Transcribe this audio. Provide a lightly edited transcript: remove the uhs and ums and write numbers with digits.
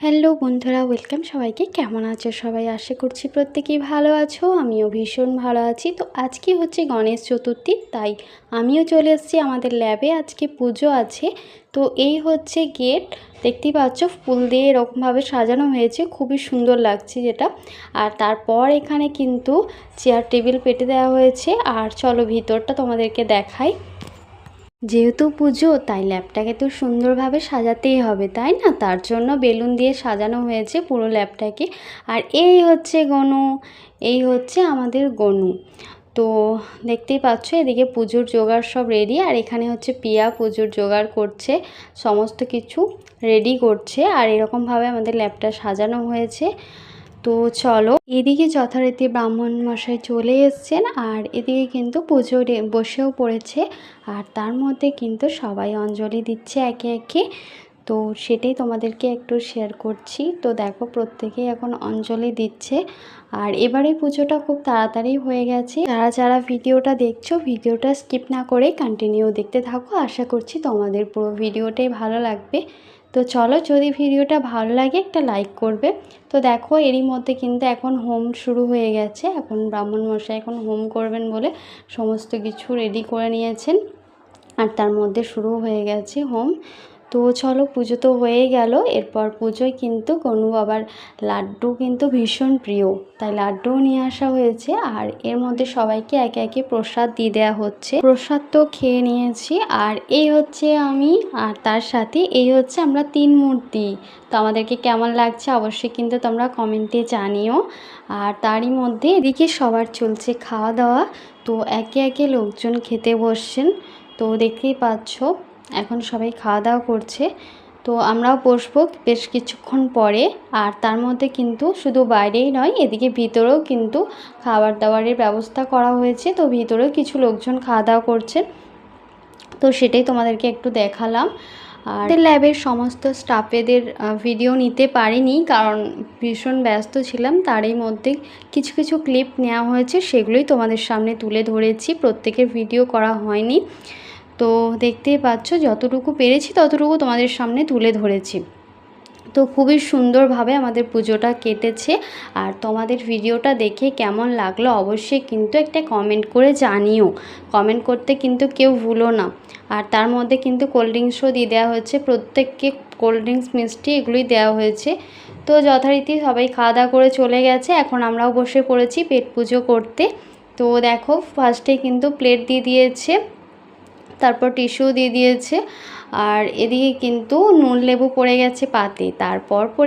Hello বন্ধুরা, welcome সবাইকে। কেমন আছো সবাই? আশা করছি প্রত্যেকেই ভালো আছো। আমিও ভীষণ ভালো আছি। তো আজকে হচ্ছে গণেশ চতুর্থী, তাই আমিও চলে এসেছি আমাদের ল্যাবে। আজকে পুজো আছে। তো এই হচ্ছে গেট, দেখতেই পাচ্ছ ফুল দিয়ে এরকমভাবে সাজানো হয়েছে, খুবই সুন্দর লাগছে যেটা। আর তারপর এখানে কিন্তু চেয়ার টেবিল পেতে দেওয়া হয়েছে। আর চলো ভিতরটা তোমাদেরকে দেখাই। যেহেতু পুজো, তাই ল্যাবটাকে তো সুন্দরভাবে সাজাতেই হবে, তাই না? তার জন্য বেলুন দিয়ে সাজানো হয়েছে পুরো ল্যাবটাকে। আর এই হচ্ছে গনু, এই হচ্ছে আমাদের গনু। তো দেখতেই পাচ্ছ এদিকে পুজোর জোগাড় সব রেডি। আর এখানে হচ্ছে পিয়া পুজোর জোগাড় করছে, সমস্ত কিছু রেডি করছে। আর এরকমভাবে আমাদের ল্যাবটা সাজানো হয়েছে। তো চলো, এদিকে যথারীতি ব্রাহ্মণ মশাই চলে এসছেন। আর এদিকে কিন্তু পুজো বসেও পড়েছে। আর তার মধ্যে কিন্তু সবাই অঞ্জলি দিচ্ছে একে একে। তো সেটাই তোমাদেরকে একটু শেয়ার করছি। তো দেখো প্রত্যেকেই এখন অঞ্জলি দিচ্ছে। আর এবারে পুজোটা খুব তাড়াতাড়ি হয়ে গেছে। যারা যারা ভিডিওটা দেখছো, ভিডিওটা স্কিপ না করে কন্টিনিউ দেখতে থাকো। আশা করছি তোমাদের পুরো ভিডিওটাই ভালো লাগবে। তো চলো, যদি ভিডিওটা ভালো লাগে একটা লাইক করবে। তো দেখো এরই মধ্যে কিন্তু এখন হোম শুরু হয়ে গেছে। এখন ব্রাহ্মণ মশাই এখন হোম করবেন বলে সমস্ত কিছু রেডি করে নিয়েছেন। আর তার মধ্যে শুরু হয়ে গেছে হোম। তো চলো, পুজো তো হয়ে গেল। এরপর পুজোয় কিন্তু গনু বাবার লাড্ডু কিন্তু ভীষণ প্রিয়, তাই লাড্ডুও নিয়ে আসা হয়েছে। আর এর মধ্যে সবাইকে একে একে প্রসাদ দিয়ে দেওয়া হচ্ছে। প্রসাদ তো খেয়ে নিয়েছি। আর এই হচ্ছে আমি, আর তার সাথে এই হচ্ছে আমরা তিন মূর্তি। তো আমাদেরকে কেমন লাগছে অবশ্যই কিন্তু তোমরা কমেন্টে জানিও। আর তারই মধ্যে এদিকে সবার চলছে খাওয়া দাওয়া। তো একে একে লোকজন খেতে বসছেন। তো দেখতেই পাচ্ছ এখন সবাই খাওয়া দাওয়া করছে। তো আমরাও বসবো বেশ কিছুক্ষণ পরে। আর তার মধ্যে কিন্তু শুধু বাইরেই নয়, এদিকে ভিতরেও কিন্তু খাবার দাবারের ব্যবস্থা করা হয়েছে। তো ভিতরেও কিছু লোকজন খাওয়া দাওয়া করছেন। তো সেটাই তোমাদেরকে একটু দেখালাম। আর ল্যাবের সমস্ত স্টাফেদের ভিডিও নিতে পারিনি, কারণ ভীষণ ব্যস্ত ছিলাম। তারই মধ্যে কিছু কিছু ক্লিপ নেওয়া হয়েছে, সেগুলোই তোমাদের সামনে তুলে ধরেছি। প্রত্যেকের ভিডিও করা হয়নি। তো দেখতেই পাচ্ছ যতটুকু পেরেছি ততটুকু তোমাদের সামনে তুলে ধরেছি। তো খুবই সুন্দরভাবে আমাদের পুজোটা কেটেছে। আর তোমাদের ভিডিওটা দেখে কেমন লাগলো অবশ্যই কিন্তু একটা কমেন্ট করে জানিও। কমেন্ট করতে কিন্তু কেউ ভুলো না। আর তার মধ্যে কিন্তু কোল্ড ড্রিঙ্কসও দিয়ে দেওয়া হয়েছে, প্রত্যেককে কোল্ড ড্রিঙ্কস মিষ্টি এগুলোই দেওয়া হয়েছে। তো যথারীতি সবাই খাওয়া দাওয়া করে চলে গেছে। এখন আমরাও বসে পড়েছি পেট পুজো করতে। তো দেখো ফার্স্টে কিন্তু প্লেট দিয়ে দিয়েছে, তারপর টিস্যু দিয়ে দিয়েছে। আর এদিকে কিন্তু নুন লেবু পড়ে গেছে পাতে। তারপর